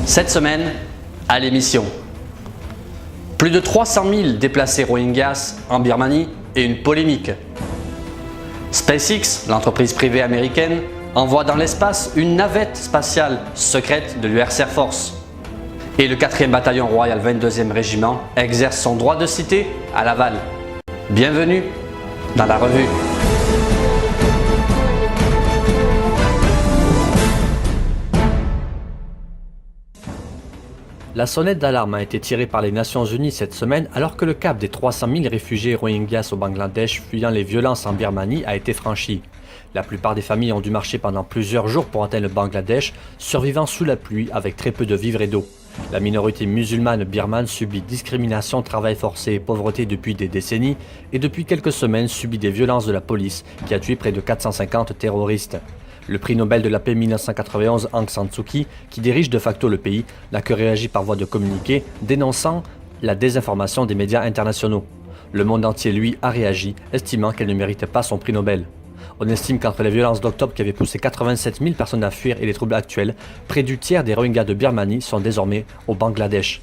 Cette semaine, à l'émission, plus de 300 000 déplacés Rohingyas en Birmanie et une polémique. SpaceX, l'entreprise privée américaine, envoie dans l'espace une navette spatiale secrète de l'US Air Force. Et le 4e bataillon royal 22e régiment exerce son droit de cité à Laval. Bienvenue dans la revue. La sonnette d'alarme a été tirée par les Nations Unies cette semaine alors que le cap des 300 000 réfugiés Rohingyas au Bangladesh fuyant les violences en Birmanie a été franchi. La plupart des familles ont dû marcher pendant plusieurs jours pour atteindre le Bangladesh, survivant sous la pluie avec très peu de vivres et d'eau. La minorité musulmane birmane subit discrimination, travail forcé et pauvreté depuis des décennies et depuis quelques semaines subit des violences de la police qui a tué près de 450 terroristes. Le prix Nobel de la paix 1991 Aung San Suu Kyi, qui dirige de facto le pays, n'a que réagi par voie de communiqué, dénonçant la désinformation des médias internationaux. Le monde entier, lui, a réagi, estimant qu'elle ne méritait pas son prix Nobel. On estime qu'entre les violences d'octobre qui avaient poussé 87 000 personnes à fuir et les troubles actuels, près du tiers des Rohingyas de Birmanie sont désormais au Bangladesh.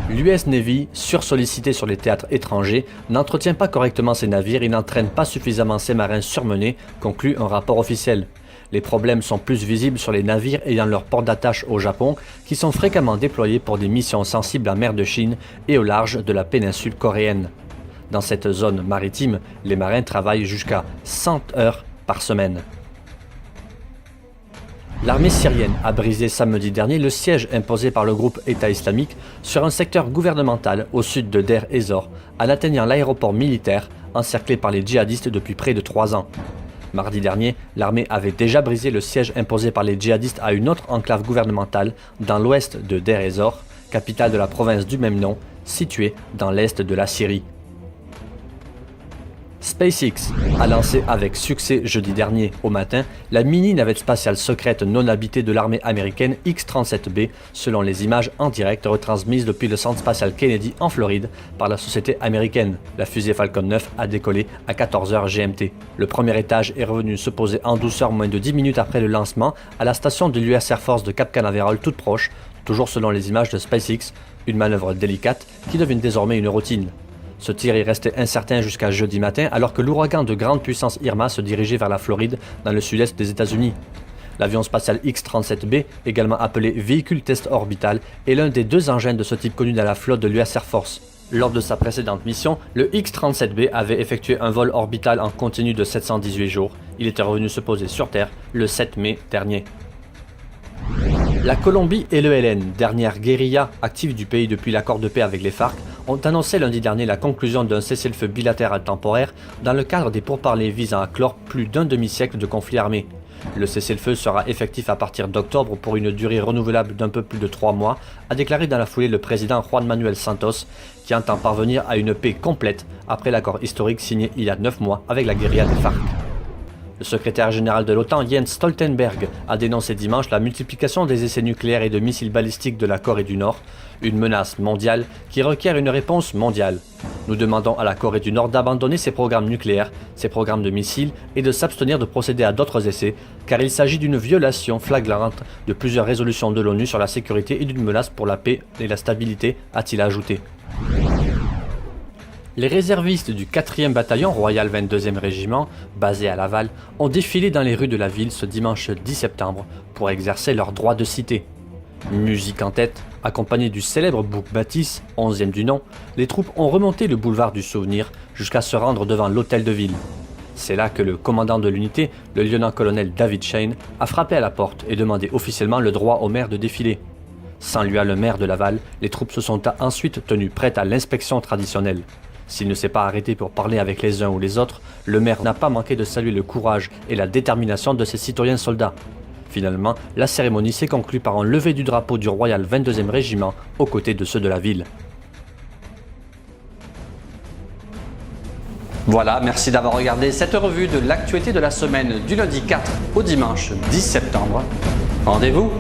L'US Navy, sursollicité sur les théâtres étrangers, n'entretient pas correctement ses navires et n'entraîne pas suffisamment ses marins surmenés, conclut un rapport officiel. Les problèmes sont plus visibles sur les navires ayant leur port d'attache au Japon, qui sont fréquemment déployés pour des missions sensibles à mer de Chine et au large de la péninsule coréenne. Dans cette zone maritime, les marins travaillent jusqu'à 100 heures par semaine. L'armée syrienne a brisé samedi dernier le siège imposé par le groupe État islamique sur un secteur gouvernemental au sud de Deir ez-Zor, en atteignant l'aéroport militaire encerclé par les djihadistes depuis près de 3 ans. Mardi dernier, l'armée avait déjà brisé le siège imposé par les djihadistes à une autre enclave gouvernementale dans l'ouest de Deir ez-Zor, capitale de la province du même nom, située dans l'est de la Syrie. SpaceX a lancé avec succès jeudi dernier au matin la mini-navette spatiale secrète non habitée de l'armée américaine X-37B selon les images en direct retransmises depuis le centre spatial Kennedy en Floride par la société américaine. La fusée Falcon 9 a décollé à 14h GMT. Le premier étage est revenu se poser en douceur moins de 10 minutes après le lancement à la station de l'US Air Force de Cap Canaveral toute proche, toujours selon les images de SpaceX, une manœuvre délicate qui devient désormais une routine. Ce tir est resté incertain jusqu'à jeudi matin alors que l'ouragan de grande puissance Irma se dirigeait vers la Floride dans le sud-est des États-Unis. L'avion spatial X-37B, également appelé véhicule test orbital, est l'un des 2 engins de ce type connus dans la flotte de l'US Air Force. Lors de sa précédente mission, le X-37B avait effectué un vol orbital en continu de 718 jours. Il était revenu se poser sur Terre le 7 mai dernier. La Colombie et l'ELN, dernière guérilla active du pays depuis l'accord de paix avec les FARC, ont annoncé lundi dernier la conclusion d'un cessez-le-feu bilatéral temporaire dans le cadre des pourparlers visant à clore plus d'un demi-siècle de conflit armé. Le cessez-le-feu sera effectif à partir d'octobre pour une durée renouvelable d'un peu plus de 3 mois, a déclaré dans la foulée le président Juan Manuel Santos, qui entend parvenir à une paix complète après l'accord historique signé il y a 9 mois avec la guérilla des FARC. Le secrétaire général de l'OTAN, Jens Stoltenberg, a dénoncé dimanche la multiplication des essais nucléaires et de missiles balistiques de la Corée du Nord, une menace mondiale qui requiert une réponse mondiale. Nous demandons à la Corée du Nord d'abandonner ses programmes nucléaires, ses programmes de missiles et de s'abstenir de procéder à d'autres essais, car il s'agit d'une violation flagrante de plusieurs résolutions de l'ONU sur la sécurité et d'une menace pour la paix et la stabilité, a-t-il ajouté. Les réservistes du 4e bataillon royal 22e régiment, basé à Laval, ont défilé dans les rues de la ville ce dimanche 10 septembre pour exercer leur droit de cité. Musique en tête, accompagnée du célèbre bouc Matisse, 11e du nom, les troupes ont remonté le boulevard du Souvenir jusqu'à se rendre devant l'hôtel de ville. C'est là que le commandant de l'unité, le lieutenant-colonel David Shane, a frappé à la porte et demandé officiellement le droit au maire de défiler. Sans lui, le maire de Laval, les troupes se sont ensuite tenues prêtes à l'inspection traditionnelle. S'il ne s'est pas arrêté pour parler avec les uns ou les autres, le maire n'a pas manqué de saluer le courage et la détermination de ses citoyens soldats. Finalement, la cérémonie s'est conclue par un lever du drapeau du Royal 22e Régiment aux côtés de ceux de la ville. Voilà, merci d'avoir regardé cette revue de l'actualité de la semaine du lundi 4 au dimanche 10 septembre. Rendez-vous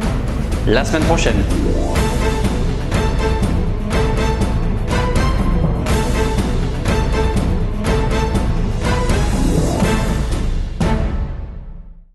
la semaine prochaine.